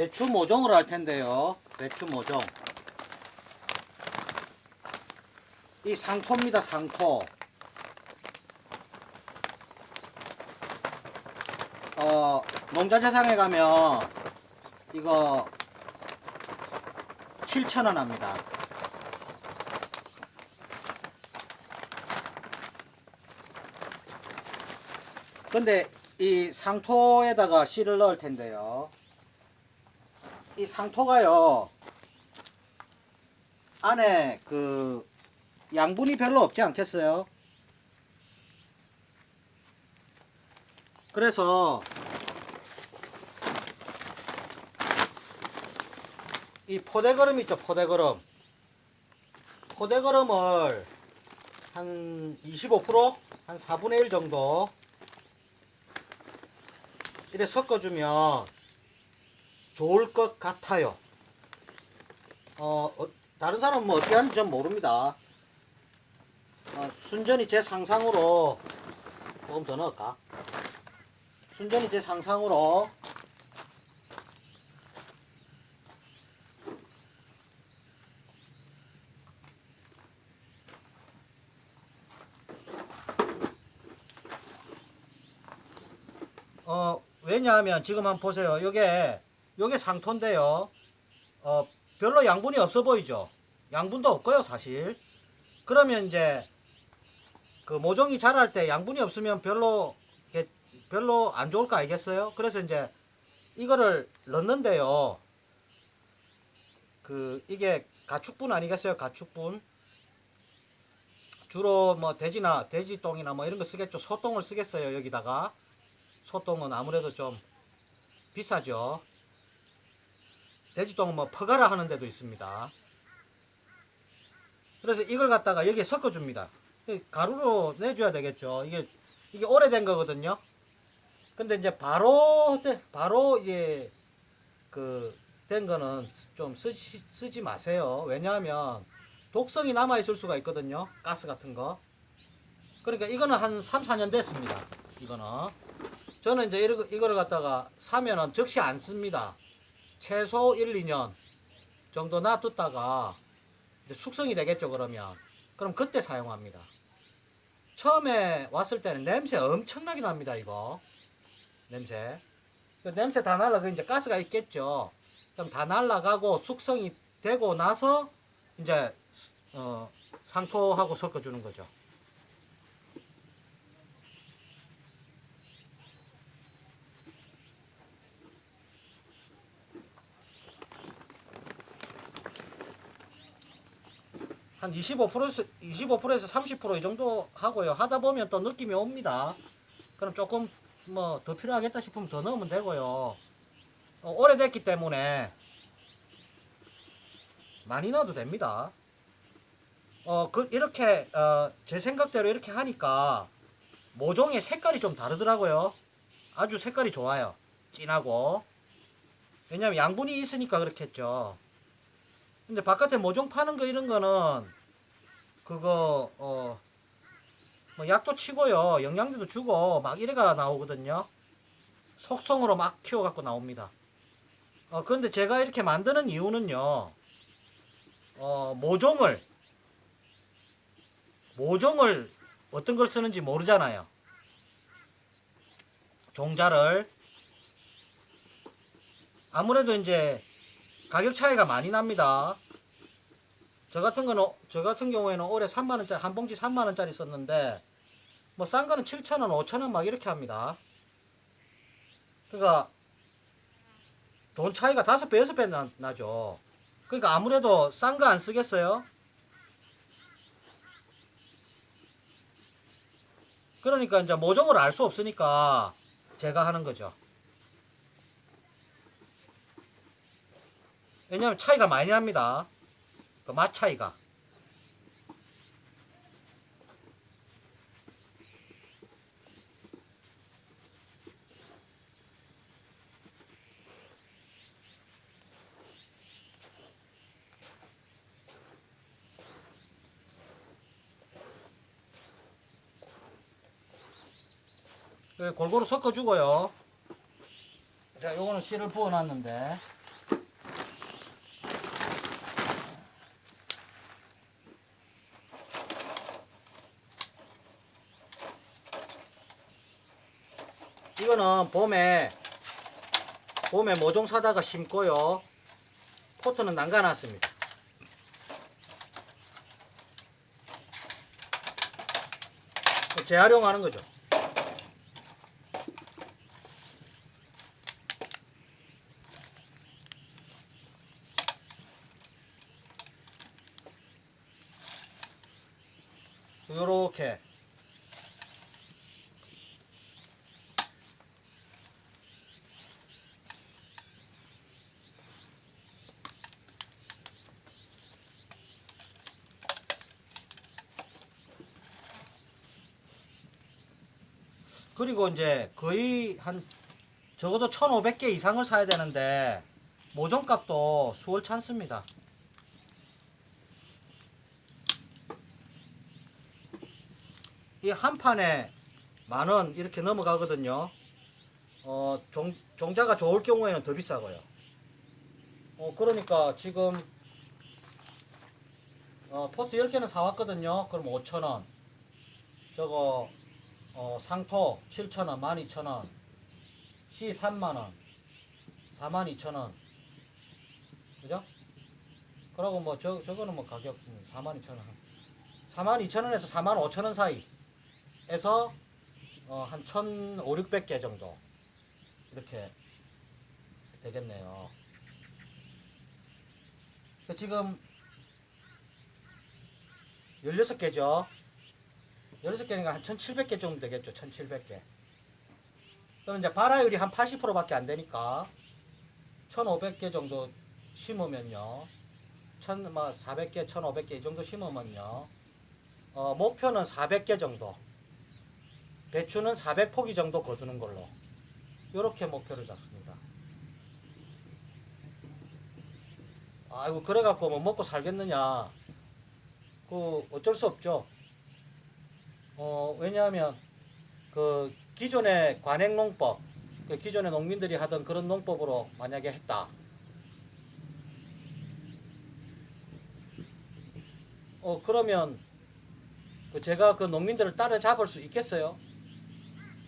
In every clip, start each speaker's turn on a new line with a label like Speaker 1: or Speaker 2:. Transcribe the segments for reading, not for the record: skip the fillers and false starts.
Speaker 1: 배추 모종을 할 텐데요. 배추 모종. 이 상토입니다. 상토. 농자재상에 가면 이거 7,000원 합니다. 근데 이 상토에다가 씨를 넣을 텐데요. 이 상토가요, 안에 그 양분이 별로 없지 않겠어요? 그래서 이 포대거름 있죠, 포대거름. 포대거름을 한 25%? 한 4분의 1 정도 이렇게 섞어주면 좋을 것 같아요. 다른 사람은 뭐 어떻게 하는지 전 모릅니다. 순전히 제 상상으로 조금 더 넣을까? 순전히 제 상상으로 왜냐하면 지금 한번 보세요. 요게 상토인데요. 별로 양분이 없어 보이죠? 양분도 없고요, 사실. 그러면 이제 그 모종이 자랄 때 양분이 없으면 별로 안 좋을 거 알겠어요? 그래서 이제 이거를 넣는데요. 이게 가축분 아니겠어요? 가축분. 주로 뭐 돼지똥이나 뭐 이런 거 쓰겠죠. 소똥을 쓰겠어요, 여기다가. 소똥은 아무래도 좀 비싸죠. 돼지똥은 뭐 퍼가라 하는 데도 있습니다. 그래서 이걸 갖다가 여기에 섞어줍니다. 가루로 내줘야 되겠죠. 이게 오래된 거거든요. 근데 이제 바로 이제 된 거는 좀 쓰지 마세요. 왜냐하면 독성이 남아 있을 수가 있거든요. 가스 같은 거. 그러니까 이거는 한 3, 4년 됐습니다. 이거는. 저는 이제 이거를 갖다가 사면은 즉시 안 씁니다. 최소 1, 2년 정도 놔뒀다가 이제 숙성이 되겠죠, 그러면. 그럼 그때 사용합니다. 처음에 왔을 때는 냄새 엄청나게 납니다, 이거. 냄새. 냄새 다 날라가, 이제 가스가 있겠죠. 그럼 다 날라가고 숙성이 되고 나서 이제, 상토하고 섞어주는 거죠. 한 25%에서 30% 이 정도 하고요. 하다 보면 또 느낌이 옵니다. 그럼 조금 뭐 더 필요하겠다 싶으면 더 넣으면 되고요. 오래됐기 때문에 많이 넣어도 됩니다. 이렇게, 제 생각대로 이렇게 하니까 모종의 색깔이 좀 다르더라고요. 아주 색깔이 좋아요. 진하고. 왜냐면 양분이 있으니까 그렇겠죠. 근데 바깥에 모종 파는 거 이런 거는 그거 뭐 약도 치고요, 영양제도 주고 막 이래가 나오거든요. 속성으로 막 키워갖고 나옵니다. 그런데 제가 이렇게 만드는 이유는요, 모종을 어떤 걸 쓰는지 모르잖아요. 종자를. 아무래도 이제 가격 차이가 많이 납니다. 저 같은 경우에는 올해 3만원짜리, 한 봉지 3만원짜리 썼는데, 뭐 싼 거는 7,000원, 5,000원 막 이렇게 합니다. 그러니까 돈 차이가 5배, 6배 나죠. 그러니까 아무래도 싼 거 안 쓰겠어요? 그러니까 이제 모종을 알 수 없으니까 제가 하는 거죠. 왜냐면 차이가 많이 납니다. 그 맛 차이가. 골고루 섞어주고요. 자, 요거는 씨를 부어놨는데 이거는 봄에 모종 사다가 심고요. 포트는 남가놨습니다. 재활용하는 거죠. 요렇게 그리고 이제 거의 한 적어도 1,500개 이상을 사야 되는데 모종값도 수월찮습니다. 이 한 판에 10,000원 이렇게 넘어가거든요. 종자가 좋을 경우에는 더 비싸고요. 그러니까 지금 포트 10개는 사왔거든요. 그럼 5,000원. 저거 상토 7,000원, 12,000원. C 3만원, 42,000원. 그죠? 그러고 뭐 저거는 뭐 가격 42,000원. 42,000원에서 45,000원 사이에서 한 1,500, 600개 정도 이렇게 되겠네요. 지금 16개죠. 16개니까 한 1,700개 정도 되겠죠. 1,700개. 그럼 이제 발화율이 한 80%밖에 안 되니까 1,500개 정도 심으면요. 400개, 1,500개 이 정도 심으면요. 목표는 400개 정도. 배추는 400포기 정도 거두는 걸로. 요렇게 목표를 잡습니다. 아이고, 그래갖고 뭐 먹고 살겠느냐. 어쩔 수 없죠. 왜냐하면, 기존의 관행농법, 기존의 농민들이 하던 그런 농법으로 만약에 했다. 그러면, 제가 그 농민들을 따라잡을 수 있겠어요?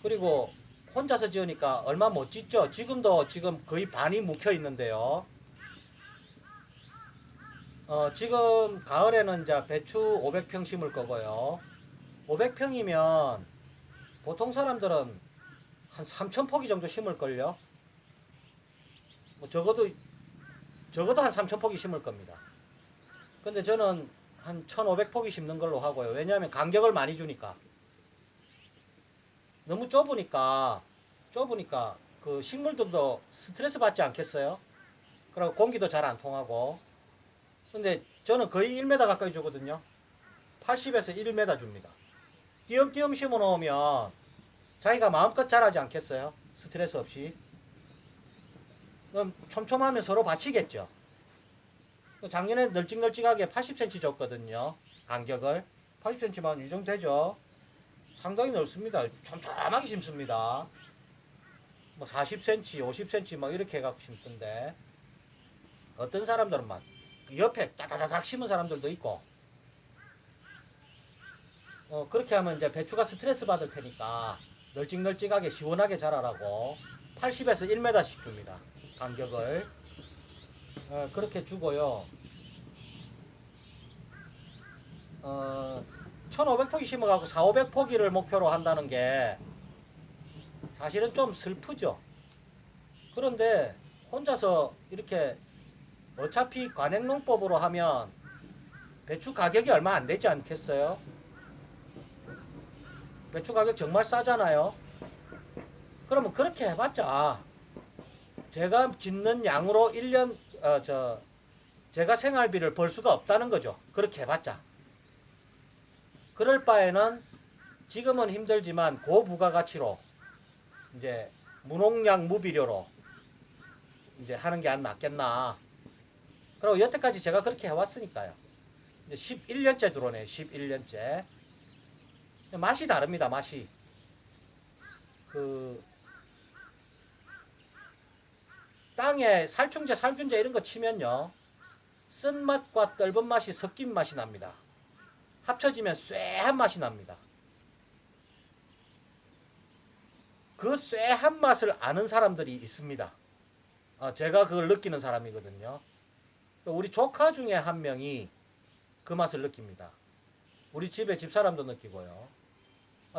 Speaker 1: 그리고 혼자서 지으니까 얼마 못 짓죠? 지금도 지금 거의 반이 묵혀 있는데요. 지금 가을에는 이제 배추 500평 심을 거고요. 500평이면 보통 사람들은 한 3,000포기 정도 심을걸요. 뭐 적어도 한 3,000포기 심을 겁니다. 근데 저는 한 1,500포기 심는 걸로 하고요. 왜냐하면 간격을 많이 주니까. 너무 좁으니까 그 식물들도 스트레스 받지 않겠어요? 그리고 공기도 잘 안 통하고. 근데 저는 거의 1m 가까이 주거든요. 80에서 1m 줍니다. 띄엄띄엄 심어 놓으면 자기가 마음껏 자라지 않겠어요? 스트레스 없이. 그럼 촘촘하면 서로 받치겠죠. 작년에 널찍널찍하게 80cm 줬거든요. 간격을. 80cm만 이 정도 되죠. 상당히 넓습니다. 촘촘하게 심습니다. 뭐 40cm, 50cm 뭐 이렇게 해갖고 심던데, 어떤 사람들은 막 옆에 따다다닥 심은 사람들도 있고, 그렇게 하면 이제 배추가 스트레스 받을 테니까 널찍널찍하게 시원하게 자라라고 80에서 1m씩 줍니다. 간격을. 그렇게 주고요. 1,500포기 심어가고 4,500포기를 목표로 한다는 게 사실은 좀 슬프죠. 그런데 혼자서 이렇게 어차피 관행농법으로 하면 배추 가격이 얼마 안 되지 않겠어요? 배추 가격 정말 싸잖아요. 그러면 그렇게 해봤자 제가 짓는 양으로 1년 제가 생활비를 벌 수가 없다는 거죠. 그렇게 해봤자. 그럴 바에는 지금은 힘들지만 고부가가치로 이제 무농약 무비료로 이제 하는 게 안 낫겠나. 그리고 여태까지 제가 그렇게 해왔으니까요. 이제 11년째 들어오네요. 11년째. 맛이 다릅니다. 맛이. 땅에 살충제, 살균제 이런 거 치면요. 쓴맛과 떫은 맛이 섞인 맛이 납니다. 합쳐지면 쇠한 맛이 납니다. 그 쇠한 맛을 아는 사람들이 있습니다. 제가 그걸 느끼는 사람이거든요. 우리 조카 중에 한 명이 그 맛을 느낍니다. 우리 집에 집사람도 느끼고요.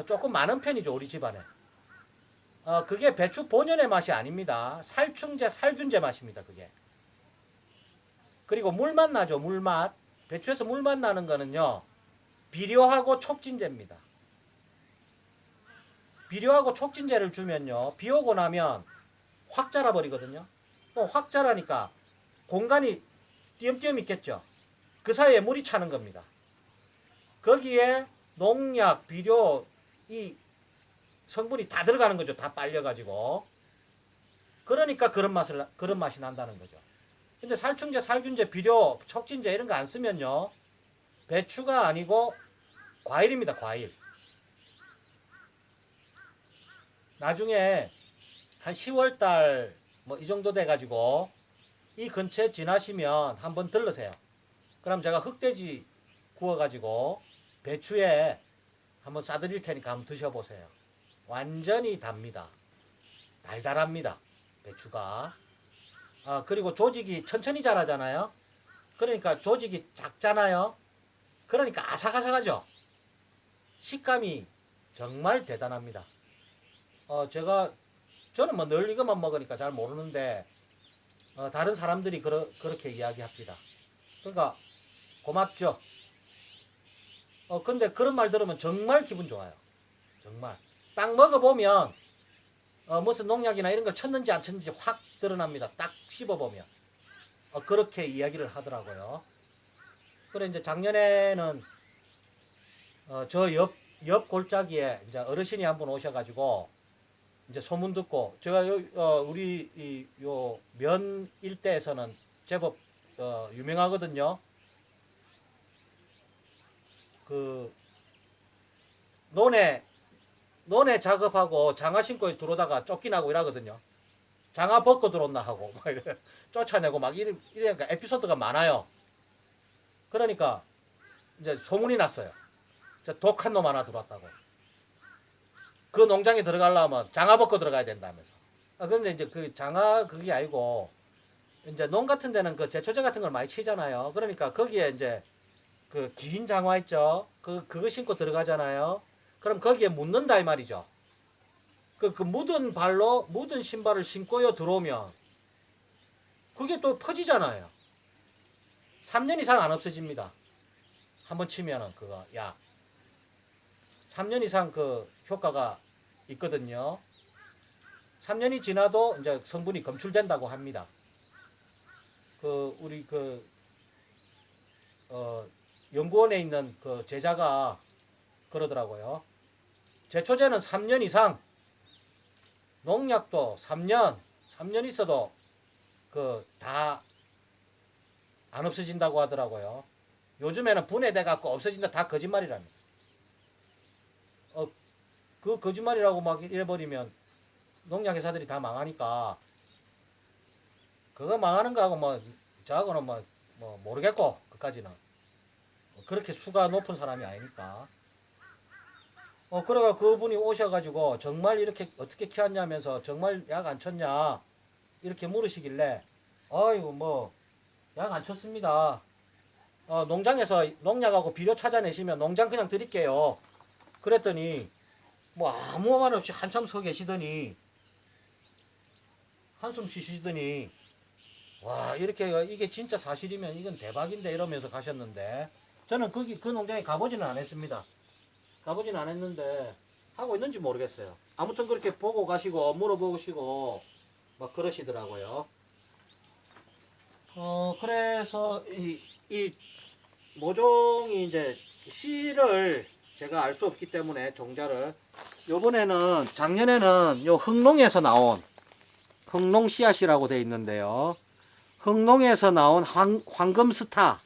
Speaker 1: 조금 많은 편이죠, 우리 집안에. 그게 배추 본연의 맛이 아닙니다. 살충제, 살균제 맛입니다, 그게. 그리고 물맛 나죠, 물맛. 배추에서 물맛 나는 거는요, 비료하고 촉진제입니다. 비료하고 촉진제를 주면요, 비 오고 나면 확 자라버리거든요. 확 자라니까 공간이 띄엄띄엄 있겠죠. 그 사이에 물이 차는 겁니다. 거기에 농약, 비료, 이 성분이 다 들어가는 거죠. 다 빨려가지고. 그러니까 그런 맛이 난다는 거죠. 근데 살충제, 살균제, 비료, 촉진제 이런 거 안 쓰면요, 배추가 아니고 과일입니다, 과일. 나중에 한 10월달 뭐 이 정도 돼가지고 이 근처에 지나시면 한번 들르세요. 그럼 제가 흑돼지 구워가지고 배추에 한번 싸드릴 테니까 한번 드셔보세요. 완전히 답니다. 달달합니다, 배추가. 그리고 조직이 천천히 자라잖아요. 그러니까 조직이 작잖아요. 그러니까 아삭아삭하죠. 식감이 정말 대단합니다. 저는 뭐 늘 이것만 먹으니까 잘 모르는데, 다른 사람들이 그렇게 이야기합니다. 그러니까 고맙죠. 근데 그런 말 들으면 정말 기분 좋아요. 정말. 딱 먹어보면, 무슨 농약이나 이런 걸 쳤는지 안 쳤는지 확 드러납니다. 딱 씹어보면. 그렇게 이야기를 하더라고요. 그래, 이제 작년에는, 저 옆 골짜기에 이제 어르신이 한번 오셔가지고, 이제 소문 듣고, 제가 우리 요 면 일대에서는 제법 유명하거든요. 그 논에 작업하고 장화 신고 들어오다가 쫓기나고 이러거든요. 장화 벗고 들어온나 하고 막 이래 쫓아내고 막 이러니까 에피소드가 많아요. 그러니까 이제 소문이 났어요. 독한 놈 하나 들어왔다고. 그 농장에 들어가려면 장화 벗고 들어가야 된다면서. 그런데 이제 그 장화 그게 아니고, 이제 농 같은 데는 그 제초제 같은 걸 많이 치잖아요. 그러니까 거기에 이제 그 긴 장화 있죠. 그거 신고 들어가잖아요. 그럼 거기에 묻는다 이 말이죠. 그 묻은 발로 묻은 신발을 신고요 들어오면 그게 또 퍼지잖아요. 3년 이상 안 없어집니다. 한번 치면은 그거 약 3년 이상 그 효과가 있거든요. 3년이 지나도 이제 성분이 검출된다고 합니다. 우리 연구원에 있는 그 제자가 그러더라고요. 제초제는 3년 이상, 농약도 3년 있어도 다 안 없어진다고 하더라고요. 요즘에는 분해돼 갖고 없어진다 다 거짓말이랍니다. 그 거짓말이라고 막 이래버리면 농약 회사들이 다 망하니까, 그거 망하는 거하고 뭐 저하고는 뭐 모르겠고, 그까지는 그렇게 수가 높은 사람이 아니니까. 그래가 그분이 오셔가지고 정말 이렇게 어떻게 키웠냐면서 정말 약 안 쳤냐 이렇게 물으시길래, 아이고 뭐 약 안 쳤습니다. 농장에서 농약하고 비료 찾아내시면 농장 그냥 드릴게요. 그랬더니 뭐 아무 말 없이 한참 서 계시더니 한숨 쉬시더니, 와 이렇게 이게 진짜 사실이면 이건 대박인데 이러면서 가셨는데, 저는 그 농장에 가보지는 않았습니다. 가보지는 않았는데 하고 있는지 모르겠어요. 아무튼 그렇게 보고 가시고 물어보시고 막 그러시더라고요. 그래서 이 모종이 이제 씨를 제가 알 수 없기 때문에 종자를, 요번에는 작년에는 요 흥농에서 나온 흥농 씨앗이라고 되어 있는데요. 흥농에서 나온 황금스타.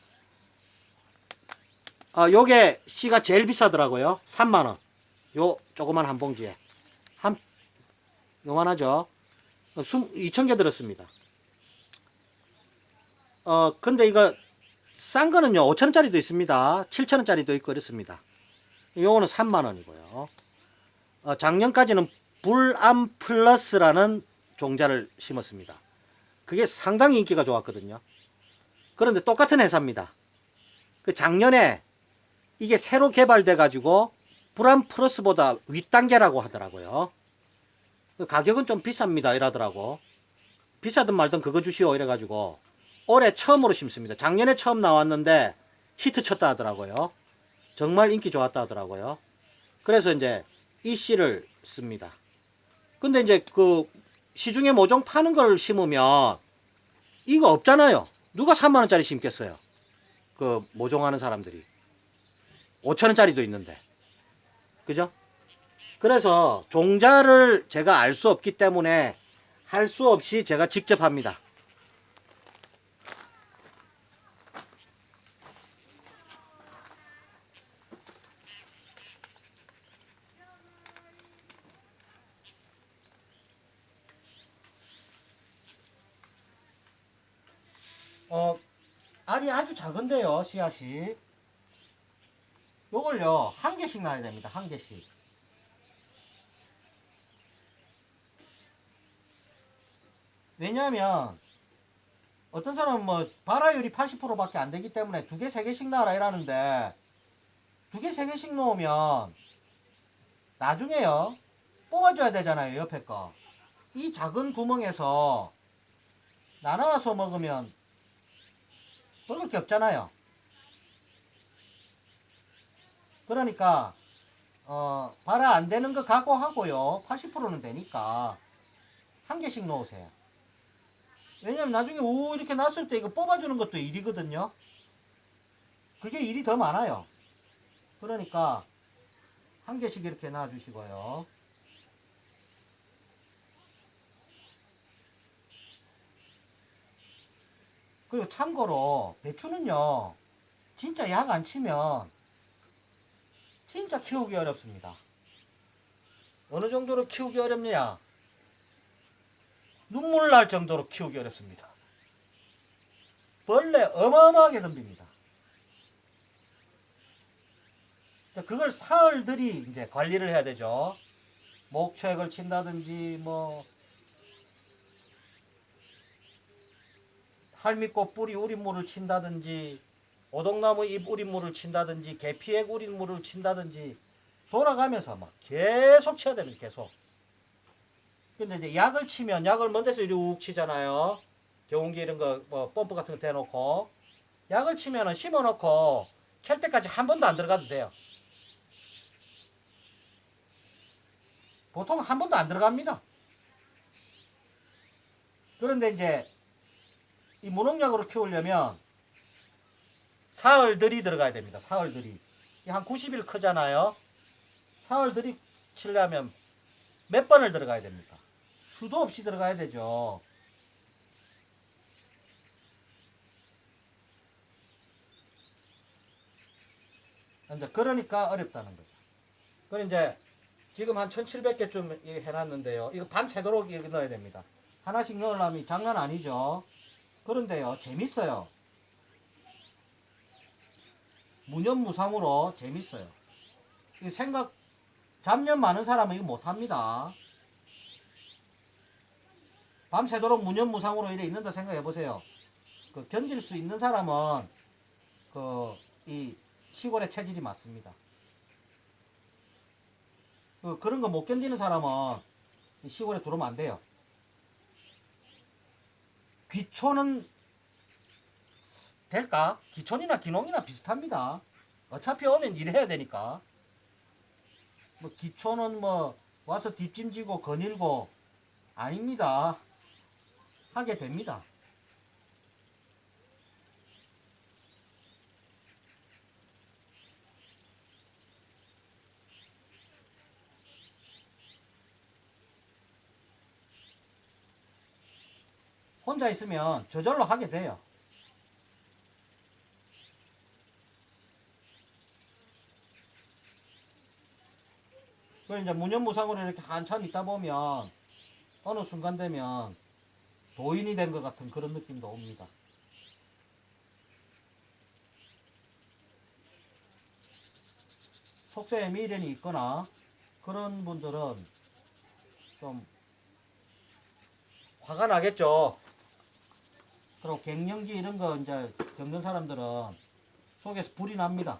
Speaker 1: 요게 씨가 제일 비싸더라고요. 3만원. 요 조그만 한 봉지에. 요만하죠. 2,000개 들었습니다. 근데 이거 싼 거는요, 5,000원짜리도 있습니다. 7,000원짜리도 있고 그렇습니다. 요거는 3만원이고요. 작년까지는 불암플러스라는 종자를 심었습니다. 그게 상당히 인기가 좋았거든요. 그런데 똑같은 회사입니다. 그 작년에 이게 새로 개발돼 가지고 불암플러스보다 윗단계라고 하더라고요. 그 가격은 좀 비쌉니다 이러더라고. 비싸든 말든 그거 주시오 이래가지고 올해 처음으로 심습니다. 작년에 처음 나왔는데 히트 쳤다 하더라고요. 정말 인기 좋았다 하더라고요. 그래서 이제 이 씨를 씁니다. 근데 이제 그 시중에 모종 파는 걸 심으면 이거 없잖아요. 누가 3만원짜리 심겠어요? 그 모종하는 사람들이 5천원짜리도 있는데, 그죠? 그래서 종자를 제가 알 수 없기 때문에 할 수 없이 제가 직접 합니다. 알이 아주 작은데요, 씨앗이. 요걸요, 한 개씩 놔야 됩니다. 한 개씩. 왜냐하면 어떤 사람은 뭐 발화율이 80%밖에 안 되기 때문에 두 개, 세 개씩 놔라 이러는데, 두 개, 세 개씩 놓으면 나중에요, 뽑아줘야 되잖아요, 옆에 거. 이 작은 구멍에서 나눠서 먹으면 먹을 게 없잖아요. 그러니까 발화 안 되는 거 각오하고요. 80%는 되니까 한 개씩 놓으세요. 왜냐면 나중에 우 이렇게 났을 때 이거 뽑아주는 것도 일이거든요. 그게 일이 더 많아요. 그러니까 한 개씩 이렇게 놔주시고요. 그리고 참고로 배추는요, 진짜 약 안 치면 진짜 키우기 어렵습니다. 어느 정도로 키우기 어렵냐? 눈물 날 정도로 키우기 어렵습니다. 벌레 어마어마하게 덤빕니다. 그걸 사흘들이 이제 관리를 해야 되죠. 목초액을 친다든지, 뭐, 할미꽃 뿌리 우린물을 친다든지, 오동나무 잎 우린물을 친다든지, 계피액 우린물을 친다든지, 돌아가면서 막 계속 쳐야 됩니다, 계속. 근데 이제 약을 치면 약을 먼 데서 이렇게 치잖아요. 경운기 이런 거, 뭐, 펌프 같은 거 대놓고. 약을 치면은 심어놓고 캘 때까지 한 번도 안 들어가도 돼요. 보통 한 번도 안 들어갑니다. 그런데 이제 이 무농약으로 키우려면 사흘들이 들어가야 됩니다. 사흘들이. 한 90일 크잖아요. 사흘들이 치려면 몇 번을 들어가야 됩니까? 수도 없이 들어가야 되죠. 이제 그러니까 어렵다는 거죠. 그럼 이제 지금 한 1700개쯤 해놨는데요. 이거 밤새도록 이렇게 넣어야 됩니다. 하나씩 넣으려면 장난 아니죠. 그런데요, 재밌어요. 무념무상으로 재밌어요. 이 생각, 잡념 많은 사람은 이거 못합니다. 밤새도록 무념무상으로 이래 있는다 생각해보세요. 그 견딜 수 있는 사람은 이 시골의 체질이 맞습니다. 그런 거 못 견디는 사람은 시골에 들어오면 안 돼요. 귀촌은 될까? 귀촌이나 귀농이나 비슷합니다. 어차피 오면 일해야 되니까. 뭐 귀촌은 뭐 와서 뒷짐지고 거닐고 아닙니다. 하게 됩니다. 혼자 있으면 저절로 하게 돼요. 그 이제 무념무상으로 이렇게 한참 있다 보면 어느 순간 되면 도인이 된 것 같은 그런 느낌도 옵니다. 속세에 미련이 있거나 그런 분들은 좀 화가 나겠죠. 그리고 갱년기 이런 거 이제 겪는 사람들은 속에서 불이 납니다.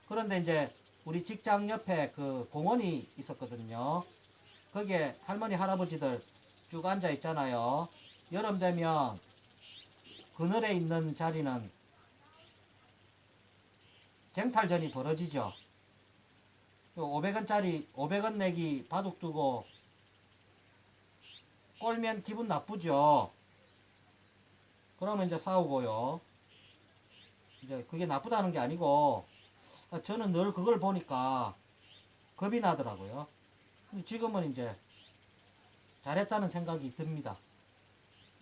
Speaker 1: 그런데 이제 우리 직장 옆에 그 공원이 있었거든요. 거기에 할머니 할아버지들 쭉 앉아 있잖아요. 여름 되면 그늘에 있는 자리는 쟁탈전이 벌어지죠. 500원짜리 500원 내기 바둑 두고 꼴면 기분 나쁘죠. 그러면 이제 싸우고요. 이제 그게 나쁘다는 게 아니고 저는 늘 그걸 보니까 겁이 나더라고요. 지금은 이제 잘했다는 생각이 듭니다.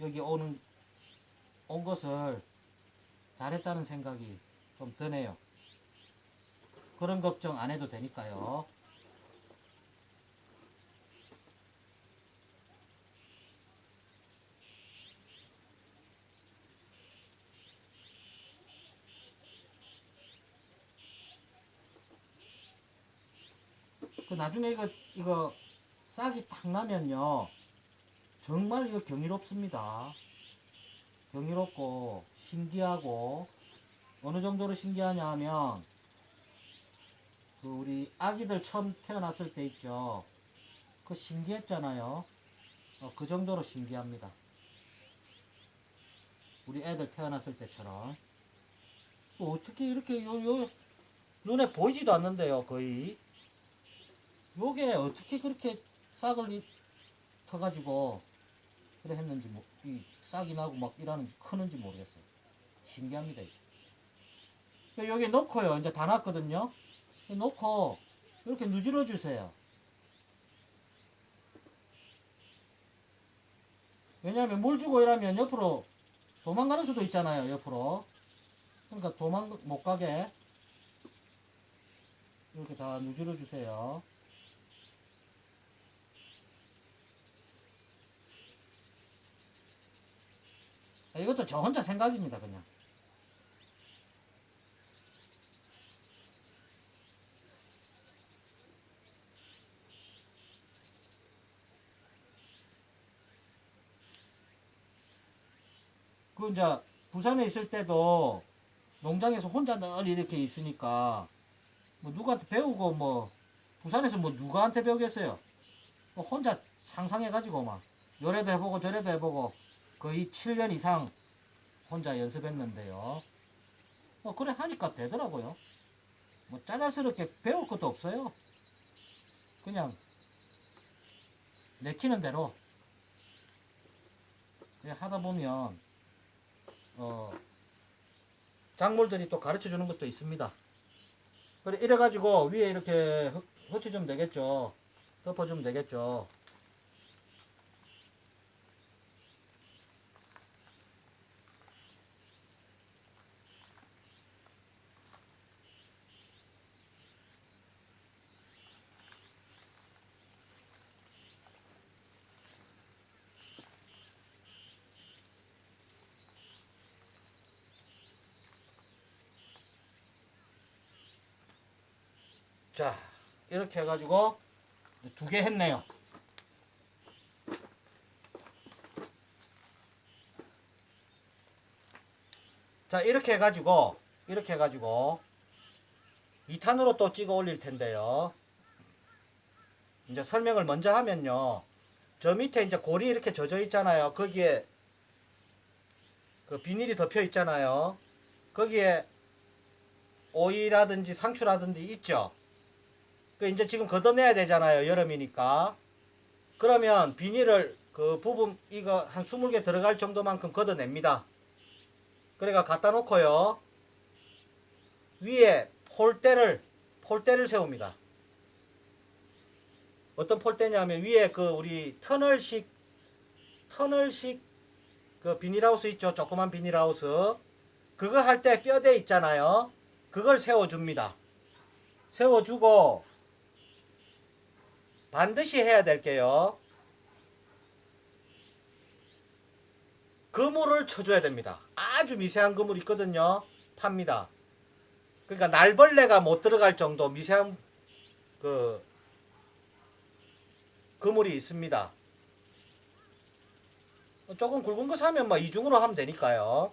Speaker 1: 여기 온 것을 잘했다는 생각이 좀 드네요. 그런 걱정 안 해도 되니까요. 그 나중에 이거 싹이 탁 나면요. 정말 이거 경이롭습니다. 경이롭고 신기하고 어느 정도로 신기하냐 하면 그 우리 아기들 처음 태어났을 때 있죠. 그 신기했잖아요. 그 정도로 신기합니다. 우리 애들 태어났을 때처럼. 어떻게 이렇게 요 눈에 보이지도 않는데요, 거의. 요게 어떻게 그렇게 싹을 터가지고 그래 했는지 이 싹이 나고 막 이러는지 크는지 모르겠어요. 신기합니다. 여기 넣고요. 이제 다 났거든요. 넣고 이렇게 누질러 주세요. 왜냐하면 물 주고 이러면 옆으로 도망가는 수도 있잖아요. 옆으로. 그러니까 도망 못 가게 이렇게 다 누질러 주세요. 이것도 저 혼자 생각입니다. 그냥. 그 이제 부산에 있을 때도 농장에서 혼자 늘 이렇게 있으니까 뭐 누구한테 배우고 뭐 부산에서 뭐 누구한테 배우겠어요. 뭐 혼자 상상해가지고 막 요래도 해보고 저래도 해보고 거의 7년 이상 혼자 연습했는데요. 뭐 그래 하니까 되더라고요. 뭐 짜잘스럽게 배울 것도 없어요. 그냥 내키는 대로 그냥 하다 보면 작물들이 또 가르쳐 주는 것도 있습니다. 그래 이래가지고 위에 이렇게 흩어주면 되겠죠. 덮어주면 되겠죠. 자 이렇게 해가지고 2개 했네요. 자 이렇게 해가지고 2탄으로 또 찍어 올릴 텐데요. 이제 설명을 먼저 하면요. 저 밑에 이제 골이 이렇게 젖어 있잖아요. 거기에 그 비닐이 덮여 있잖아요. 거기에 오이라든지 상추라든지 있죠. 그 이제 지금 걷어내야 되잖아요. 여름이니까. 그러면 비닐을 그 부분 이거 한 20개 들어갈 정도만큼 걷어냅니다. 그래가 갖다 놓고요. 위에 폴대를 세웁니다. 어떤 폴대냐면 위에 그 우리 터널식 그 비닐하우스 있죠. 조그만 비닐하우스. 그거 할 때 뼈대 있잖아요. 그걸 세워줍니다. 세워주고 반드시 해야 될 게요. 그물을 쳐줘야 됩니다. 아주 미세한 그물 있거든요. 팝니다. 그러니까 날벌레가 못 들어갈 정도 미세한 그 그물이 있습니다. 조금 굵은 거 사면 뭐 이중으로 하면 되니까요.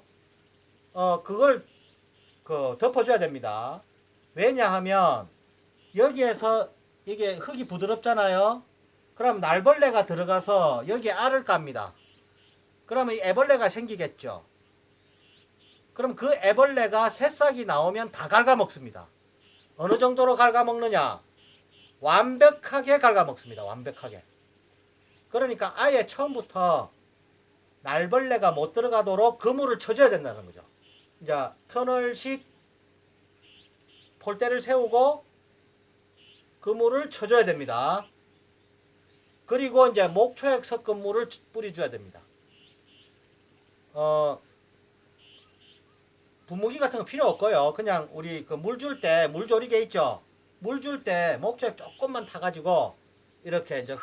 Speaker 1: 그걸 덮어줘야 됩니다. 왜냐하면 여기에서 이게 흙이 부드럽잖아요. 그럼 날벌레가 들어가서 여기에 알을 깝니다. 그러면 이 애벌레가 생기겠죠. 그럼 그 애벌레가 새싹이 나오면 다 갉아먹습니다. 어느 정도로 갉아먹느냐? 완벽하게 갉아먹습니다. 완벽하게. 그러니까 아예 처음부터 날벌레가 못 들어가도록 그물을 쳐줘야 된다는 거죠. 이제 터널식 폴대를 세우고 그물을 쳐줘야 됩니다. 그리고 이제 목초액 섞은 물을 뿌려줘야 됩니다. 분무기 같은 거 필요 없고요. 그냥 우리 그 물 줄 때 물조리개 있죠. 물 줄 때 목초액 조금만 타가지고 이렇게 이제